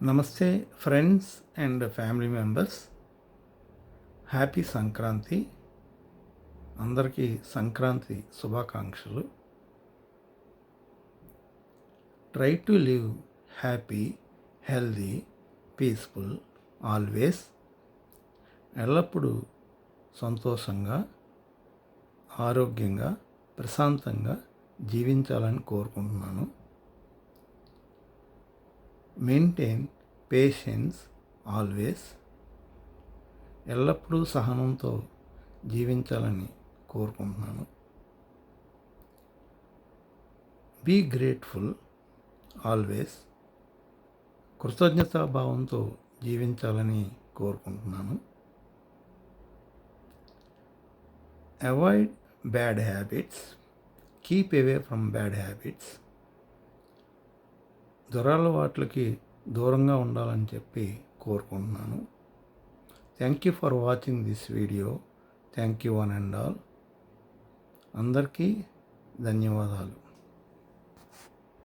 నమస్తే friends and family members. Happy Sankranti. అందరికీ సంక్రాంతి శుభాకాంక్షలు. Try to live happy, healthy, peaceful always. ఎల్లప్పుడూ సంతోషంగా, ఆరోగ్యంగా, ప్రశాంతంగా జీవించాలని కోరుకుంటున్నాను. Maintain patience always. ఎల్లప్పుడూ సహనంతో జీవించాలని కోరుకుంటున్నాను. Be grateful always. కృతజ్ఞతాభావంతో జీవించాలని కోరుకుంటున్నాను. Avoid bad habits, keep away from bad habits. దురలవాట్లకి దూరంగా ఉండాలని చెప్పి కోరుకుంటున్నాను. Thank you for watching this video. Thank you one and all. అందరికీ ధన్యవాదాలు.